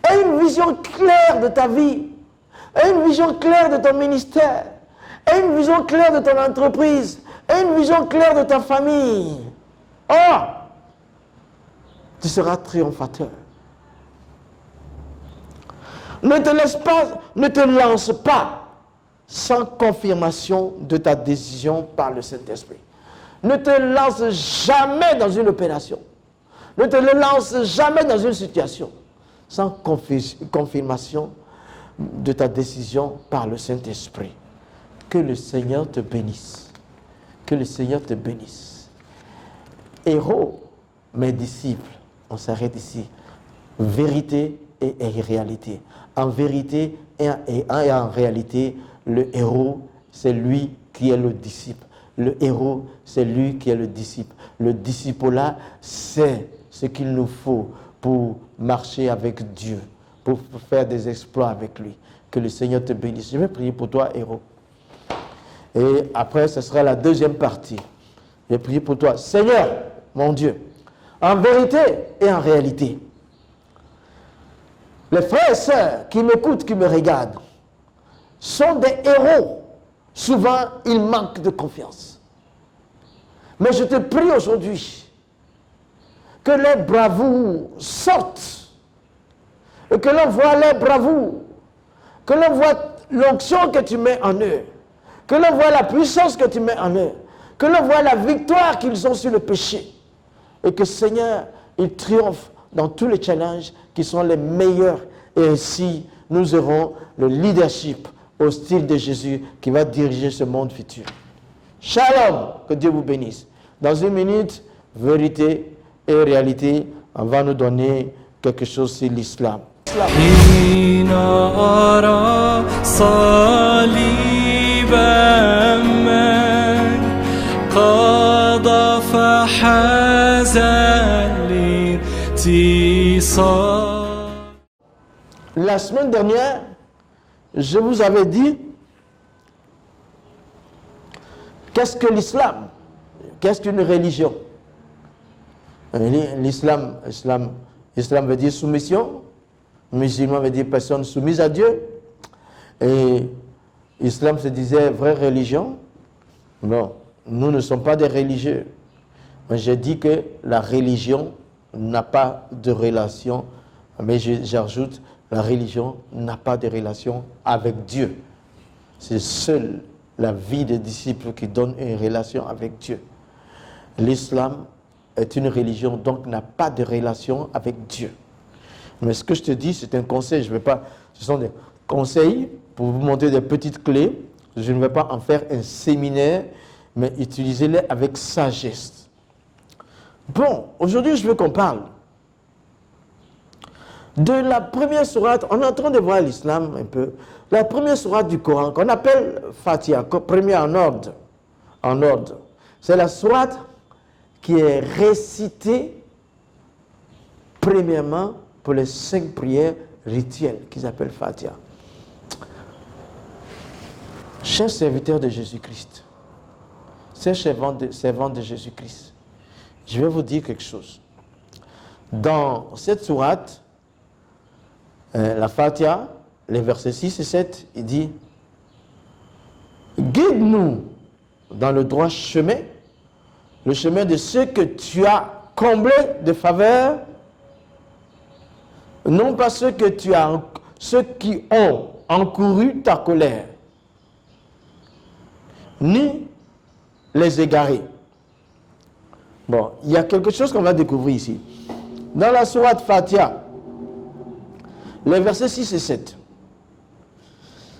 Aie une vision claire de ta vie. Aie une vision claire de ton ministère. Aie une vision claire de ton entreprise. Aie une vision claire de ta famille. Oh! Tu seras triomphateur. Ne te lance pas sans confirmation de ta décision par le Saint-Esprit. Ne te lance jamais dans une opération. Ne te lance jamais dans une situation sans confirmation de ta décision par le Saint-Esprit. Que le Seigneur te bénisse. Que le Seigneur te bénisse. Héros, mes disciples, on s'arrête ici. Vérité et réalité. En vérité et en réalité, le héros, c'est lui qui est le disciple. Le héros, c'est lui qui est le disciple. Le disciple-là, c'est ce qu'il nous faut pour marcher avec Dieu, pour faire des exploits avec lui. Que le Seigneur te bénisse. Je vais prier pour toi, héros. Et après, ce sera la deuxième partie. J'ai prié pour toi. Seigneur, mon Dieu, en vérité et en réalité, les frères et sœurs qui m'écoutent, qui me regardent, sont des héros. Souvent, ils manquent de confiance. Mais je te prie aujourd'hui que les bravoures sortent et que l'on voit les bravoures, que l'on voit l'onction que tu mets en eux, que l'on voit la puissance que tu mets en eux, que l'on voit la victoire qu'ils ont sur le péché et que Seigneur, ils triomphent dans tous les challenges qui sont les meilleurs et ainsi nous aurons le leadership au style de Jésus qui va diriger ce monde futur. Shalom, que Dieu vous bénisse. Dans une minute, vérité et réalité, on va nous donner quelque chose sur l'islam.
حين أرى صليبا من قضى فحاز الاتصال.
La semaine dernière, je vous avais dit qu'est-ce que l'islam? Qu'est-ce qu'une religion? L'islam veut dire soumission. Musulman veut dire personne soumise à Dieu. Et l'islam se disait vraie religion. Non, nous ne sommes pas des religieux. Mais j'ai dit que la religion n'a pas de relation, mais j'ajoute, la religion n'a pas de relation avec Dieu. C'est seule la vie des disciples qui donne une relation avec Dieu. L'islam est une religion, donc n'a pas de relation avec Dieu. Mais ce que je te dis, c'est un conseil. Je vais pas, ce sont des conseils pour vous montrer des petites clés. Je ne vais pas en faire un séminaire, mais utilisez-les avec sagesse. Bon, aujourd'hui, je veux qu'on parle de la première sourate. On est en train de voir l'islam un peu. La première sourate du Coran, qu'on appelle Fatiha, première en ordre. En ordre. C'est la sourate qui est récitée premièrement pour les 5 prières rituelles qu'ils appellent Fatiha. Chers serviteurs de Jésus-Christ, chers servants de Jésus-Christ, je vais vous dire quelque chose. Dans cette sourate, la Fatiha, les versets 6 et 7, il dit « Guide-nous dans le droit chemin, le chemin de ceux que tu as comblés de faveur, non pas ceux qui ont encouru ta colère, ni les égarés. » Bon, il y a quelque chose qu'on va découvrir ici. Dans la sourate Fatiha, les versets 6 et 7,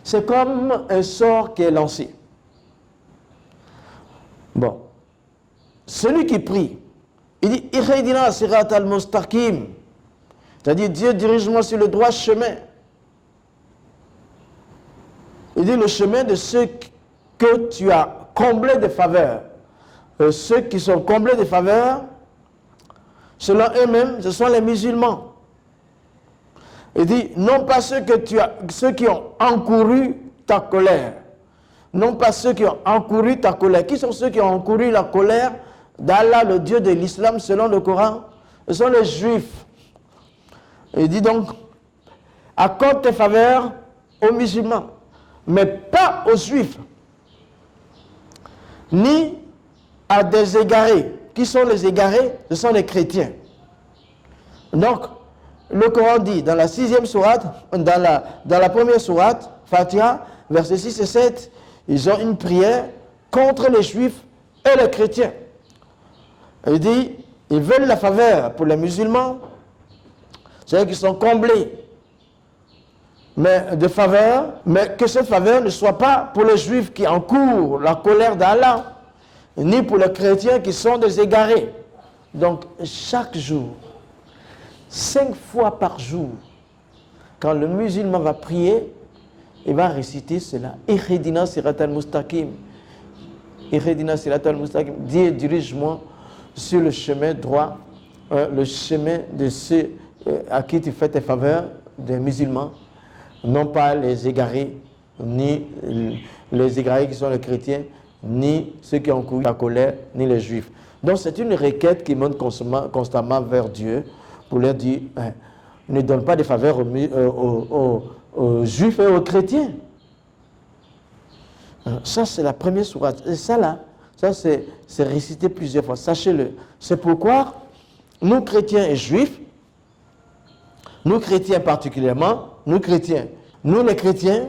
c'est comme un sort qui est lancé. Bon, celui qui prie, il dit « Ihdina sirat al-mustaqim » c'est-à-dire, Dieu dirige-moi sur le droit chemin. Il dit le chemin de ceux que tu as comblés de faveur. Ceux qui sont comblés de faveur, selon eux-mêmes, ce sont les musulmans. Il dit, non pas ceux qui ont encouru ta colère. Non pas ceux qui ont encouru ta colère. Qui sont ceux qui ont encouru la colère d'Allah, le Dieu de l'islam, selon le Coran? Ce sont les Juifs. Il dit donc, accorde tes faveurs aux musulmans, mais pas aux Juifs, ni à des égarés. Qui sont les égarés? Ce sont les chrétiens. Donc, le Coran dit, dans la 6e sourate, dans la première sourate, Fatiha, versets 6 et 7, ils ont une prière contre les Juifs et les chrétiens. Il dit, ils veulent la faveur pour les musulmans, c'est-à-dire qu'ils sont comblés de faveur, mais que cette faveur ne soit pas pour les Juifs qui encourent la colère d'Allah, ni pour les chrétiens qui sont des égarés. Donc, chaque jour, 5 fois par jour, quand le musulman va prier, il va réciter cela. Ihdina siratal mustaqim. Ihdina siratal mustaqim. Dieu, dirige-moi sur le chemin droit, le chemin de ceux à qui tu fais tes faveurs, des musulmans, non pas les égarés, ni les égarés qui sont les chrétiens, ni ceux qui ont couru la colère, ni les Juifs. Donc c'est une requête qui monte constamment vers Dieu pour leur dire, ne donne pas de faveur aux Juifs et aux chrétiens. Ça, c'est la première sourate. Et ça, c'est récité plusieurs fois. Sachez-le. C'est pourquoi nous, chrétiens et juifs, nous, chrétiens particulièrement, nous, les chrétiens,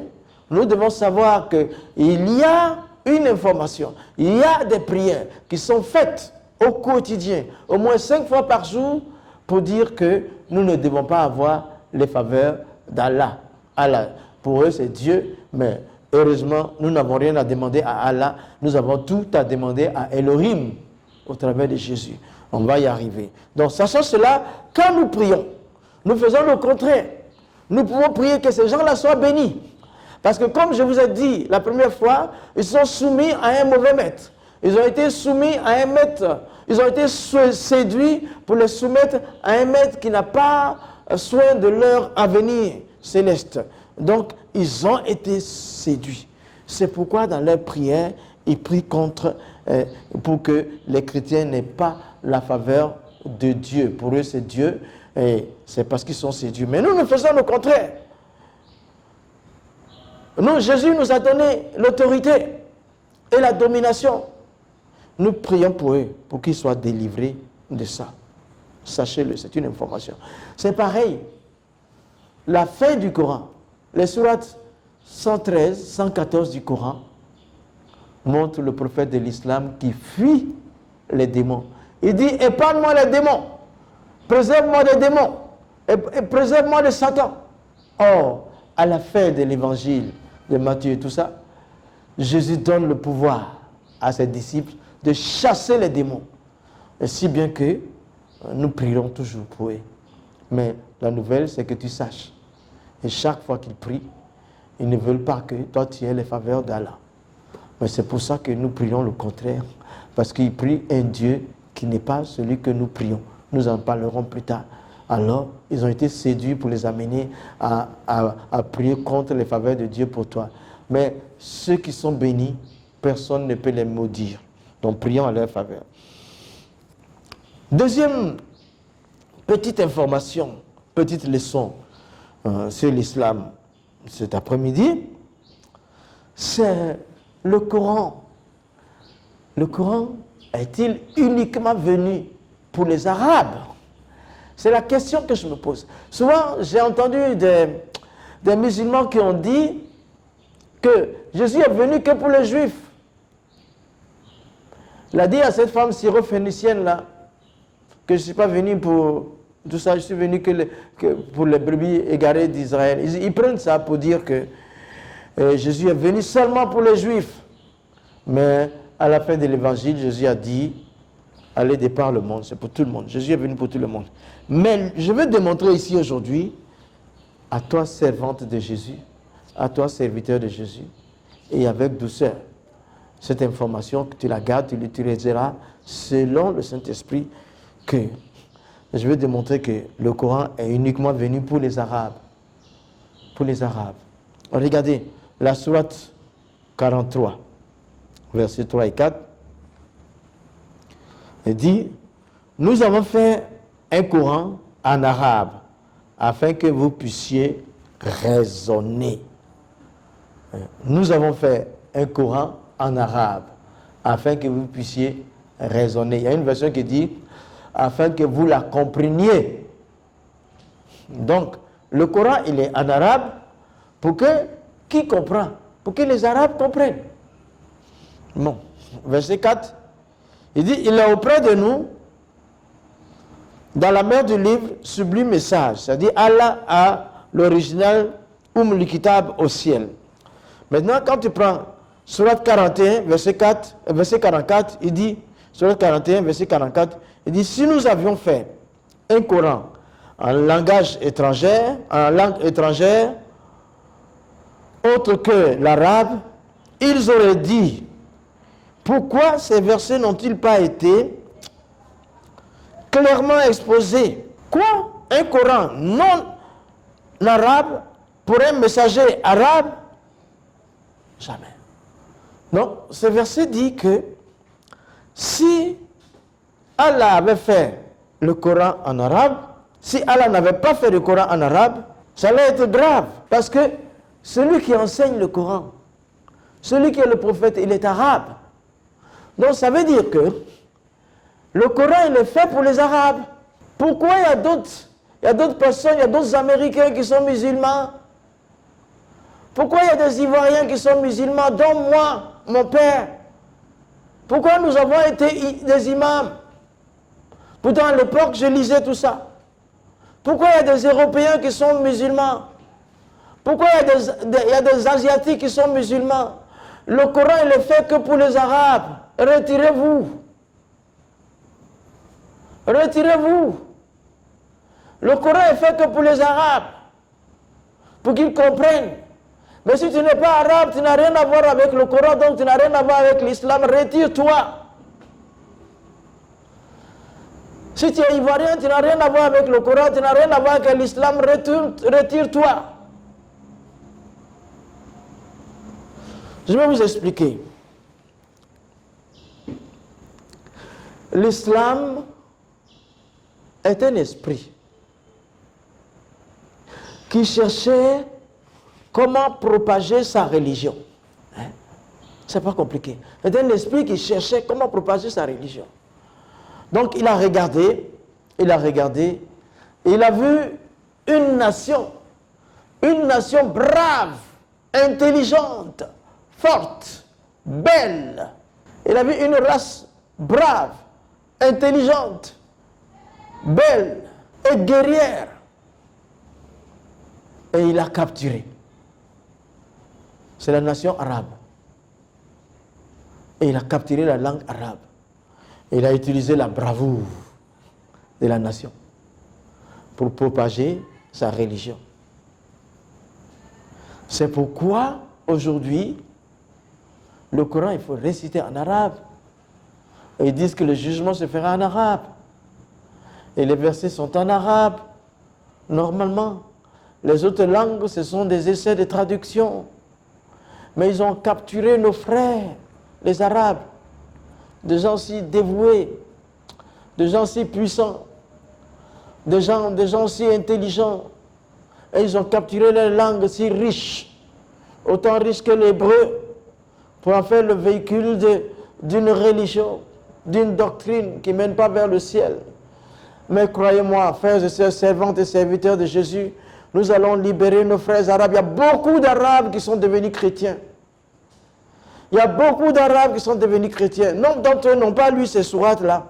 nous devons savoir qu'il y a une information, il y a des prières qui sont faites au quotidien, au moins 5 fois par jour, pour dire que nous ne devons pas avoir les faveurs d'Allah. Allah, pour eux, c'est Dieu, mais heureusement, nous n'avons rien à demander à Allah, nous avons tout à demander à Elohim au travers de Jésus. On va y arriver. Donc, sachant cela, quand nous prions, nous faisons le contraire. Nous pouvons prier que ces gens-là soient bénis. Parce que comme je vous ai dit la première fois, ils sont soumis à un mauvais maître. Ils ont été soumis à un maître. Ils ont été séduits pour les soumettre à un maître qui n'a pas soin de leur avenir céleste. Donc, ils ont été séduits. C'est pourquoi dans leur prière, ils prient pour que les chrétiens n'aient pas la faveur de Dieu. Pour eux, c'est Dieu, et c'est parce qu'ils sont séduits. Mais nous faisons le contraire. Nous, Jésus nous a donné l'autorité et la domination. Nous prions pour eux, pour qu'ils soient délivrés de ça. Sachez-le, c'est une information. C'est pareil. La fin du Coran, les sourates 113, 114 du Coran, montrent le prophète de l'islam qui fuit les démons. Il dit, épargne-moi les démons, préserve-moi des démons, et préserve-moi de Satan. Or, à la fin de l'évangile de Matthieu et tout ça, Jésus donne le pouvoir à ses disciples de chasser les démons. Et si bien que nous prierons toujours pour eux. Mais la nouvelle, c'est que tu saches. Et chaque fois qu'ils prient, ils ne veulent pas que toi tu aies les faveurs d'Allah. Mais c'est pour ça que nous prions le contraire. Parce qu'ils prient un Dieu qui n'est pas celui que nous prions. Nous en parlerons plus tard. Alors, ils ont été séduits pour les amener à prier contre les faveurs de Dieu pour toi. Mais ceux qui sont bénis, personne ne peut les maudire. Donc, prions à leur faveur. Deuxième petite information, petite leçon sur l'islam cet après-midi, c'est le Coran. Le Coran est-il uniquement venu pour les Arabes? C'est la question que je me pose. Souvent, j'ai entendu des musulmans qui ont dit que Jésus est venu que pour les Juifs. Il a dit à cette femme syro-phénicienne là que je ne suis pas venu pour tout ça, je suis venu que pour les brebis égarées d'Israël. Ils prennent ça pour dire que Jésus est venu seulement pour les Juifs. Mais à la fin de l'évangile, Jésus a dit, allez départ le monde, c'est pour tout le monde. Jésus est venu pour tout le monde. Mais je vais démontrer ici aujourd'hui, à toi servante de Jésus, à toi serviteur de Jésus, et avec douceur, cette information que tu la gardes, tu l'utiliseras selon le Saint-Esprit, que je vais démontrer que le Coran est uniquement venu pour les Arabes. Pour les Arabes. Regardez, la sourate 43, versets 3 et 4, il dit, nous avons fait un Coran en arabe, afin que vous puissiez raisonner. Nous avons fait un Coran en arabe, afin que vous puissiez raisonner. Il y a une version qui dit, afin que vous la compreniez. Donc, le Coran, il est en arabe, pour que, qui comprend? Pour que les Arabes comprennent. Bon, verset 4, il dit, il est auprès de nous, dans la mer du livre, sublime message. C'est-à-dire, Allah a l'original le Kitab au ciel. Maintenant, quand tu prends Sourate 41, verset 44, il dit, Sourate 41, verset 44, il dit, si nous avions fait un Coran en langage étranger, en langue étrangère, autre que l'arabe, ils auraient dit, pourquoi ces versets n'ont-ils pas été clairement exposés? Quoi? Un Coran non arabe pour un messager arabe? Jamais. Non, ce verset dit que si Allah avait fait le Coran en arabe, si Allah n'avait pas fait le Coran en arabe, ça allait être grave. Parce que celui qui enseigne le Coran, celui qui est le prophète, il est arabe. Donc ça veut dire que le Coran, il est fait pour les Arabes. Pourquoi il y a d'autres personnes, il y a d'autres Américains qui sont musulmans? Pourquoi il y a des Ivoiriens qui sont musulmans, dont moi, mon père? Pourquoi nous avons été des imams? Pourtant, à l'époque, je lisais tout ça. Pourquoi il y a des Européens qui sont musulmans? Pourquoi il y a des Asiatiques qui sont musulmans? Le Coran, il est fait que pour les Arabes. Retirez-vous. Retirez-vous. Le Coran est fait que pour les Arabes. Pour qu'ils comprennent. Mais si tu n'es pas arabe, tu n'as rien à voir avec le Coran, donc tu n'as rien à voir avec l'islam. Retire-toi. Si tu es ivoirien, tu n'as rien à voir avec le Coran, tu n'as rien à voir avec l'islam. Retire-toi. Je vais vous expliquer. L'islam est un esprit qui cherchait comment propager sa religion. Hein? C'est pas compliqué. C'est un esprit qui cherchait comment propager sa religion. Donc il a regardé, et il a vu une nation brave, intelligente, forte, belle. Il a vu une race brave, intelligente, belle et guerrière. Et il a capturé. C'est la nation arabe. Et il a capturé la langue arabe. Et il a utilisé la bravoure de la nation pour propager sa religion. C'est pourquoi aujourd'hui, le Coran, il faut réciter en arabe. Et ils disent que le jugement se fera en arabe. Et les versets sont en arabe. Normalement, les autres langues, ce sont des essais de traduction. Mais ils ont capturé nos frères, les Arabes, des gens si dévoués, des gens si puissants, des gens si intelligents. Et ils ont capturé les langues si riches, autant riches que l'hébreu, pour en faire le véhicule d'une religion, d'une doctrine qui ne mène pas vers le ciel. Mais croyez-moi, frères et sœurs, servantes et serviteurs de Jésus, nous allons libérer nos frères arabes. Il y a beaucoup d'Arabes qui sont devenus chrétiens. Il y a beaucoup d'Arabes qui sont devenus chrétiens. Nombre d'entre eux n'ont pas lu ces sourates-là.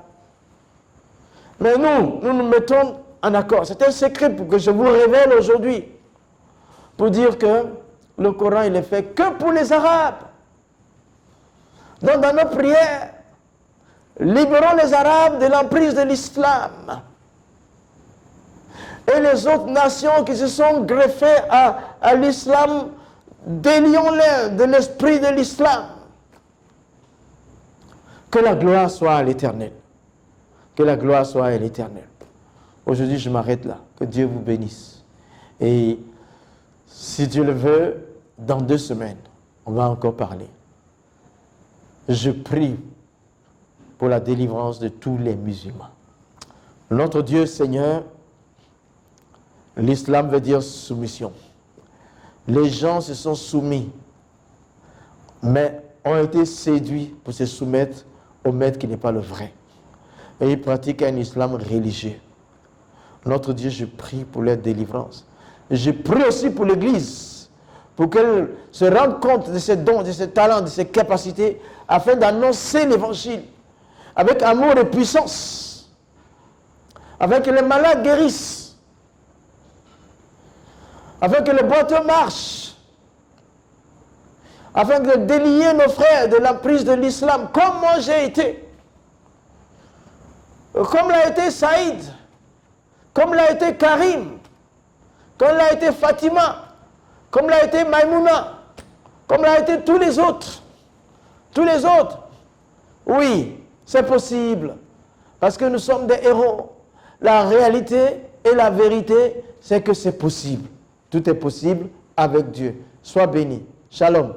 Mais nous mettons en accord. C'est un secret que je vous révèle aujourd'hui. Pour dire que le Coran, il est fait que pour les Arabes. Donc dans nos prières, libérons les Arabes de l'emprise de l'islam. Et les autres nations qui se sont greffées à l'islam, délions-les de l'esprit de l'islam. Que la gloire soit à l'Éternel. Que la gloire soit à l'Éternel. Aujourd'hui, je m'arrête là. Que Dieu vous bénisse. Et si Dieu le veut, dans 2 semaines, on va encore parler. Je prie pour la délivrance de tous les musulmans. Notre Dieu, Seigneur, l'islam veut dire soumission. Les gens se sont soumis, mais ont été séduits pour se soumettre au maître qui n'est pas le vrai. Et ils pratiquent un islam religieux. Notre Dieu, je prie pour leur délivrance. Je prie aussi pour l'Église, pour qu'elle se rende compte de ses dons, de ses talents, de ses capacités, afin d'annoncer l'Évangile avec amour et puissance, afin que les malades guérissent, afin que les boiteux marchent, afin de délier nos frères de l'emprise de l'islam, comme moi j'ai été, comme l'a été Saïd, comme l'a été Karim, comme l'a été Fatima, comme l'a été Maïmouna, comme l'a été tous les autres. Tous les autres. Oui, c'est possible, parce que nous sommes des héros. La réalité et la vérité, c'est que c'est possible. Tout est possible avec Dieu. Sois béni. Shalom.